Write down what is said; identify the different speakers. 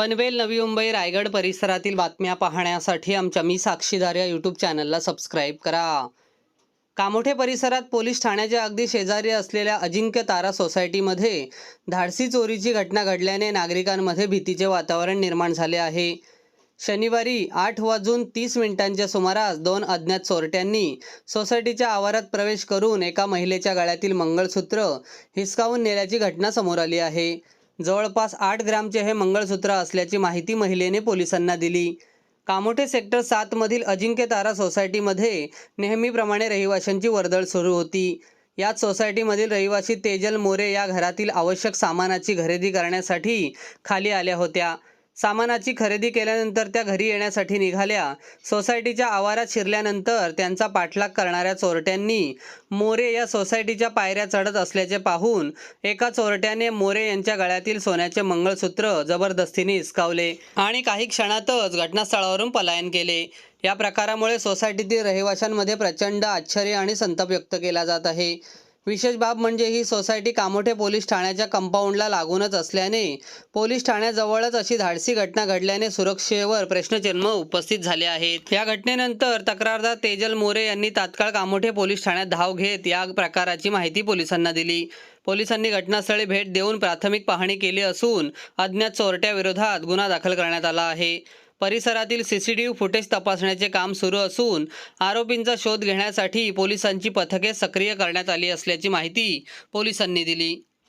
Speaker 1: पनवेल, नवी मुंबई, रायगड परिसरातील बातम्या पाहण्यासाठी आमच्या मी साक्षीदार या यूट्यूब चॅनलला सबस्क्राईब करा. कामोठे परिसरात पोलीस ठाण्याच्या अगदी शेजारी असलेल्या अजिंक्य तारा सोसायटीमध्ये धाडसी चोरीची घटना घडल्याने नागरिकांमध्ये भीतीचे वातावरण निर्माण झाले आहे. शनिवारी 8:30 सुमारास 2 अज्ञात चोरट्यांनी सोसायटीच्या आवारात प्रवेश करून एका महिलेच्या गळ्यातील मंगळसूत्र हिसकावून नेल्याची घटना समोर आली आहे. जवळपास 8 ग्रामचे हे मंगळसूत्र असल्याची माहिती महिलेने पोलिसांना दिली. कामोठे सेक्टर 7 मधील अजिंक्य तारा सोसायटीमध्ये नेहमीप्रमाणे रहिवाशांची वर्दळ सुरू होती. याच सोसायटीमधील रहिवासी तेजल मोरे या घरातील आवश्यक सामानाची खरेदी करण्यासाठी खाली आल्या होत्या. सामानाची खरेदी केल्यानंतर त्या घरी येण्यासाठी निघाल्या. सोसायटीच्या आवारात शिरल्यानंतर त्यांचा पाठलाग करणाऱ्या चोरट्यांनी मोरे या सोसायटीच्या पायऱ्या चढत असल्याचे पाहून एका चोरट्याने मोरे यांच्या गळ्यातील सोन्याचे मंगळसूत्र जबरदस्तीने हिसकावले आणि काही क्षणातच घटनास्थळावरून पलायन केले. या प्रकारामुळे सोसायटीतील रहिवाशांमध्ये प्रचंड आश्चर्य आणि संताप व्यक्त केला जात आहे. विशेष बाब म्हणजे ही सोसायटी कामोठे पोलीस ठाण्याच्या कंपाऊंडला लागूनच असल्याने पोलीस ठाण्याजवळच अशी धाडसी घटना घडल्याने सुरक्षेवर प्रश्नचिन्ह उपस्थित झाले आहेत. या घटनेनंतर तक्रारदार तेजल मोरे यांनी तात्काळ कामोठे पोलीस ठाण्यात धाव घेत या प्रकाराची माहिती पोलिसांना दिली. पोलिसांनी घटनास्थळी भेट देऊन प्राथमिक पाहणी केली असून अज्ञात चोरट्याविरोधात गुन्हा दाखल करण्यात आला आहे. परिसरातील सीसीटीव्ही फुटेज तपासण्याचे काम सुरू असून आरोपींचा शोध घेण्यासाठी पोलिसांची पथके सक्रिय करण्यात आली असल्याची माहिती पोलिसांनी दिली.